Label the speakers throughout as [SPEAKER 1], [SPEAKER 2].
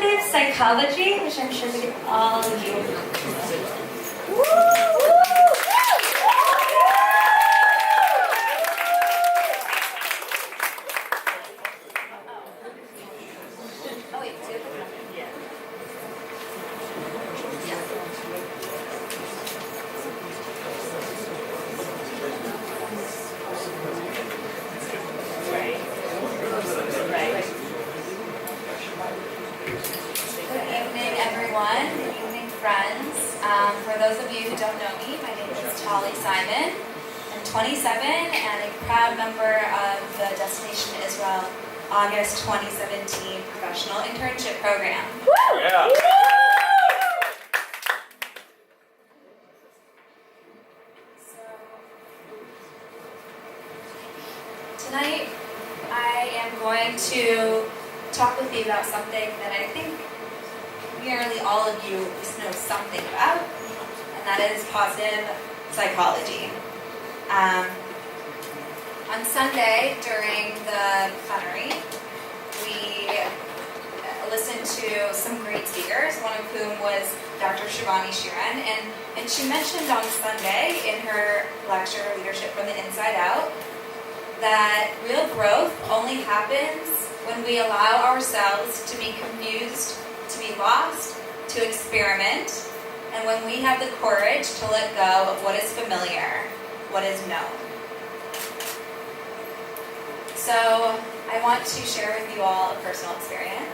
[SPEAKER 1] positive psychology, which I'm sure we can all use.
[SPEAKER 2] For those of you who don't know me, my name is Tali. I'm 27 and a proud member of the Destination Israel August 2017 Professional Internship Program.
[SPEAKER 3] Yeah.
[SPEAKER 2] Tonight, I am going to talk with you about something that I think nearly all of you at least know something about, and that is positive psychology. On Sunday during the plenary, we listened to some great speakers, one of whom was Dr. Shivani Shiran, and she mentioned on Sunday in her lecture, Leadership from the Inside Out, that real growth only happens when we allow ourselves to be confused, to be lost, to experiment, and when we have the courage to let go of what is familiar, what is known. So I want to share with you all a personal experience.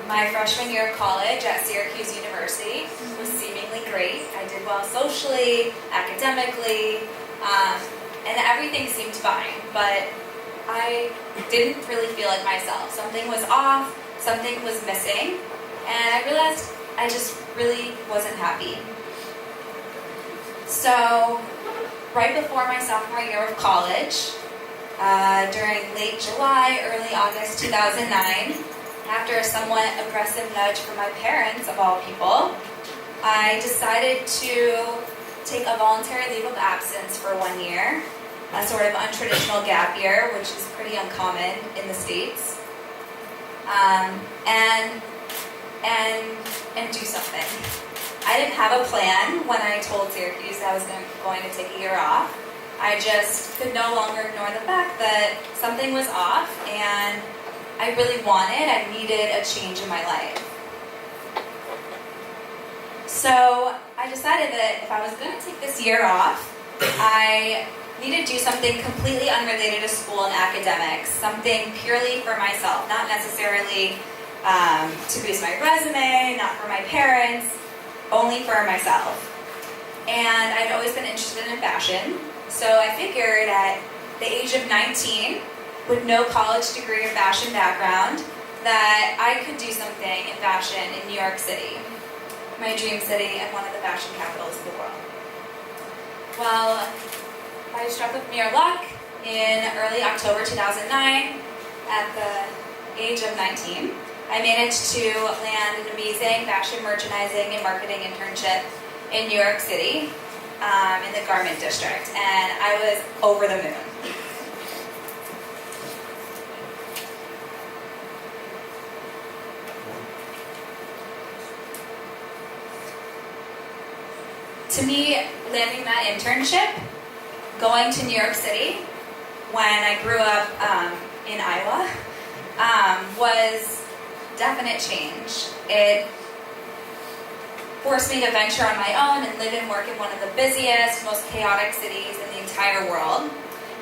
[SPEAKER 2] My freshman year of college at Syracuse University was seemingly great. I did well socially, academically, and everything seemed fine, but I didn't really feel like myself. Something was off. Something was missing, and I realized I just really wasn't happy. So, right before my sophomore year of college, during late July, early August 2009, after a somewhat aggressive nudge from my parents, of all people, I decided to take a voluntary leave of absence for 1 year, a sort of untraditional gap year, which is pretty uncommon in the States. And do something. I didn't have a plan when I told Syracuse I was going to take a year off. I just could no longer ignore the fact that something was off and I needed a change in my life. So I decided that if I was going to take this year off, I needed to do something completely unrelated to school and academics, something purely for myself, not necessarily to boost my resume, not for my parents, only for myself. And I'd always been interested in fashion, so I figured at the age of 19, with no college degree or fashion background, that I could do something in fashion in New York City, my dream city and one of the fashion capitals of the world. Well, I struck with mere luck in early October 2009 at the age of 19. I managed to land an amazing fashion merchandising and marketing internship in New York City in the garment district, and I was over the moon. To me, landing that internship, going to New York City when I grew up in Iowa was definite change. It forced me to venture on my own and live and work in one of the busiest, most chaotic cities in the entire world.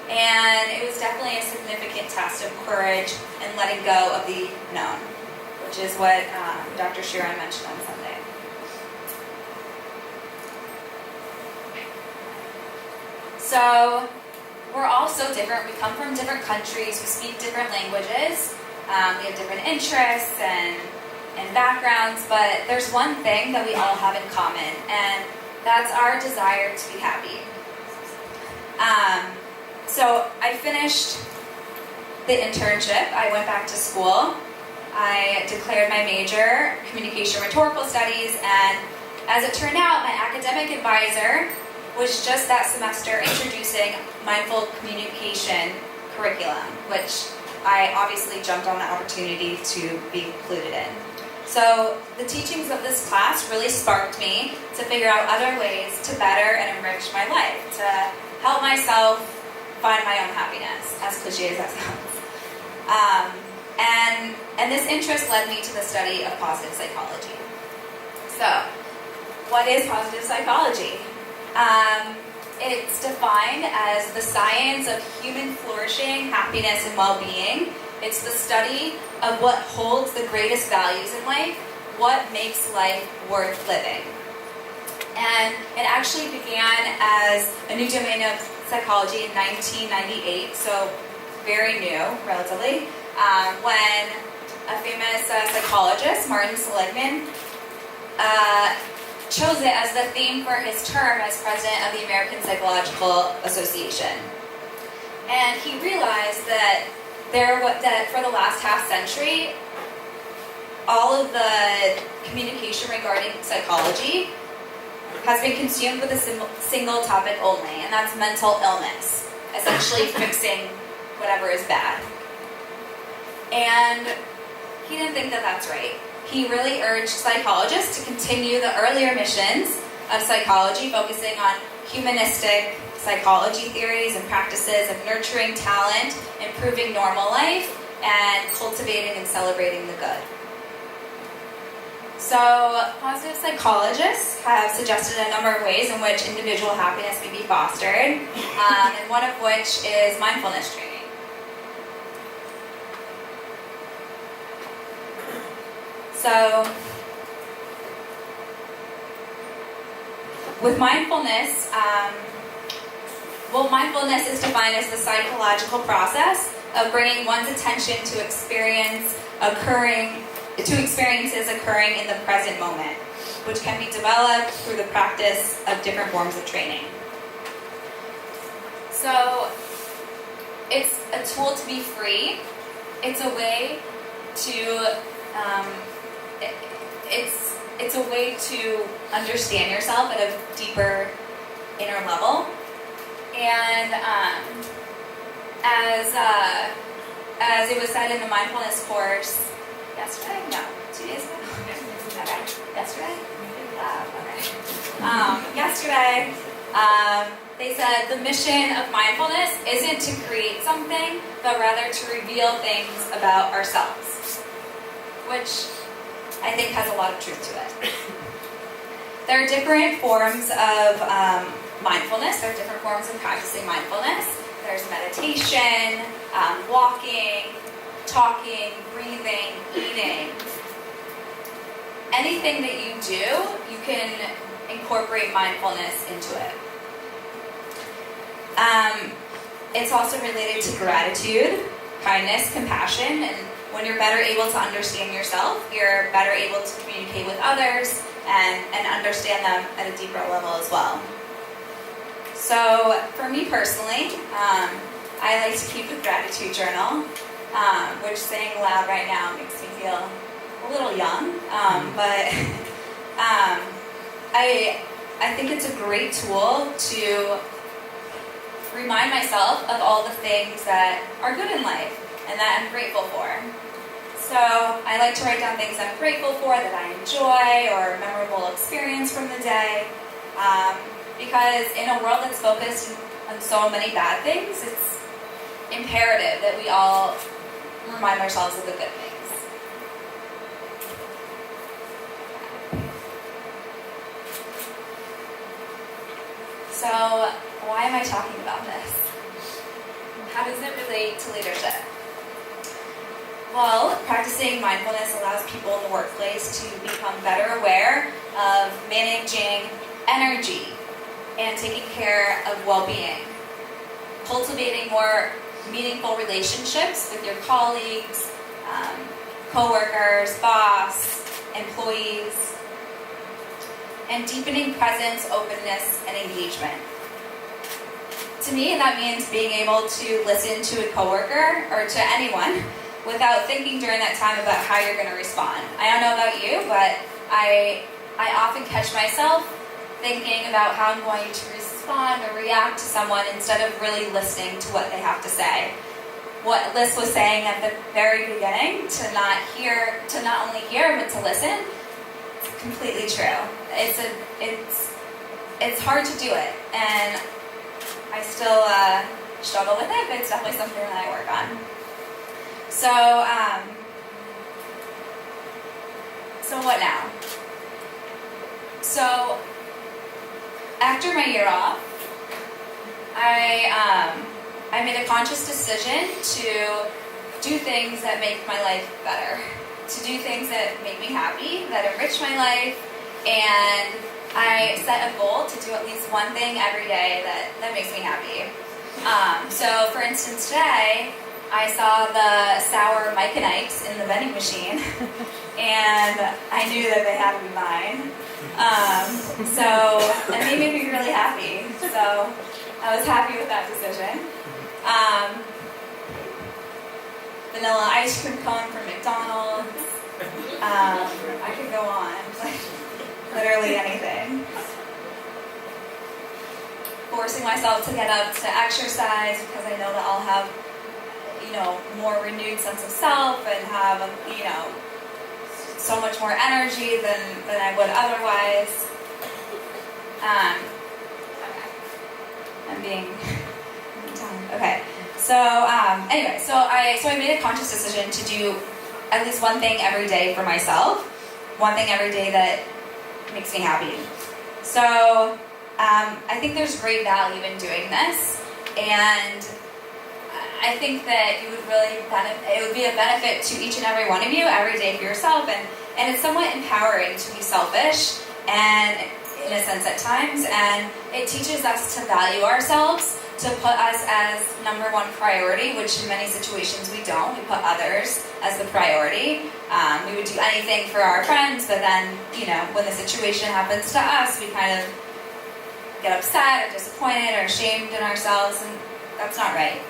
[SPEAKER 2] And it was definitely a significant test of courage and letting go of the known, which is what Dr. Shiran mentioned on Sunday. So we're all so different. We come from different countries. We speak different languages. We have different interests and backgrounds, but there's one thing that we all have in common, and that's our desire to be happy. So I finished the internship. I went back to school. I declared my major, Communication Rhetorical Studies, and as it turned out, my academic advisor was just that semester introducing mindful communication curriculum, which I obviously jumped on the opportunity to be included in. So the teachings of this class really sparked me to figure out other ways to better and enrich my life, to help myself find my own happiness, as cliche as that sounds. And this interest led me to the study of positive psychology. So, what is positive psychology? It's defined as the science of human flourishing, happiness, and well-being. It's the study of what holds the greatest values in life, what makes life worth living. And it actually began as a new domain of psychology in 1998, so very new, relatively, when a famous psychologist, Martin Seligman, chose it as the theme for his term as president of the American Psychological Association. And he realized that for the last half century, all of the communication regarding psychology has been consumed with a single topic only, and that's mental illness, essentially fixing whatever is bad. And he didn't think that that's right. He really urged psychologists to continue the earlier missions of psychology, focusing on humanistic psychology theories and practices of nurturing talent, improving normal life, and cultivating and celebrating the good. So, positive psychologists have suggested a number of ways in which individual happiness may be fostered, and one of which is mindfulness training. So, with mindfulness, mindfulness is defined as the psychological process of bringing one's attention to experiences occurring in the present moment, which can be developed through the practice of different forms of training. So, it's a tool to be free. It's a way to it's a way to understand yourself at a deeper inner level. And as it was said in the mindfulness course yesterday? No, 2 days ago? Okay. Yesterday? Yesterday, they said the mission of mindfulness isn't to create something, but rather to reveal things about ourselves, which I think has a lot of truth to it. There are different forms of mindfulness. There are different forms of practicing mindfulness. There's meditation, walking, talking, breathing, eating. Anything that you do, you can incorporate mindfulness into it. It's also related to gratitude, kindness, compassion, and when you're better able to understand yourself, you're better able to communicate with others and understand them at a deeper level as well. So for me personally, I like to keep a gratitude journal, which saying aloud right now makes me feel a little young, but I think it's a great tool to remind myself of all the things that are good in life and that I'm grateful for. So I like to write down things I'm grateful for, that I enjoy, or a memorable experience from the day. Because in a world that's focused on so many bad things, it's imperative that we all remind ourselves of the good things. So why am I talking about this? How does it relate to leadership? Well, practicing mindfulness allows people in the workplace to become better aware of managing energy and taking care of well-being, cultivating more meaningful relationships with your colleagues, co-workers, boss, employees, and deepening presence, openness, and engagement. To me, that means being able to listen to a coworker or to anyone without thinking during that time about how you're going to respond. I don't know about you, but I often catch myself thinking about how I'm going to respond or react to someone instead of really listening to what they have to say. what Liz was saying at the very beginning, to not only hear, but to listen, it's completely true. It's hard to do it, and I still struggle with it, but it's definitely something that I work on. So what now? So after my year off, I made a conscious decision to do things that make my life better, to do things that make me happy, that enrich my life, and I set a goal to do at least one thing every day that makes me happy. So for instance, today, I saw the sour Mike and Ike's in the vending machine, and I knew that they had to be mine. And they made me really happy. So I was happy with that decision. Vanilla ice cream cone from McDonald's. I could go on, like literally anything. Forcing myself to get up to exercise because I know that I'll have, more renewed sense of self and have, so much more energy than I would otherwise. Okay. I'm being done. Okay. So anyway, so I made a conscious decision to do at least one thing every day for myself, one thing every day that makes me happy. So I think there's great value in doing this, and I think that it would be a benefit to each and every one of you every day for yourself, and it's somewhat empowering to be selfish, and in a sense at times, and it teaches us to value ourselves, to put us as number one priority, which in many situations we don't. We put others as the priority. We would do anything for our friends, but then, when the situation happens to us, we kind of get upset or disappointed or ashamed in ourselves, and that's not right.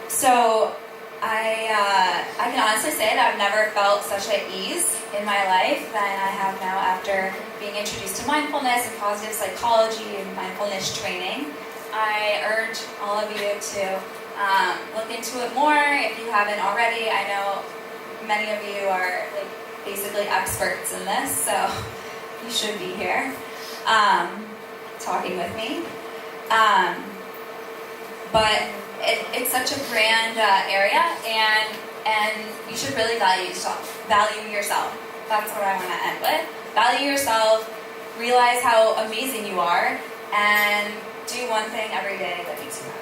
[SPEAKER 2] So I can honestly say that I've never felt such at ease in my life than I have now after being introduced to mindfulness and positive psychology and mindfulness training. I urge all of you to look into it more if you haven't already. I know many of you are basically experts in this, so you should be here talking with me. But it's such a grand area, and you should really value yourself. That's what I want to end with. Value yourself, realize how amazing you are, and do one thing every day that makes you happy.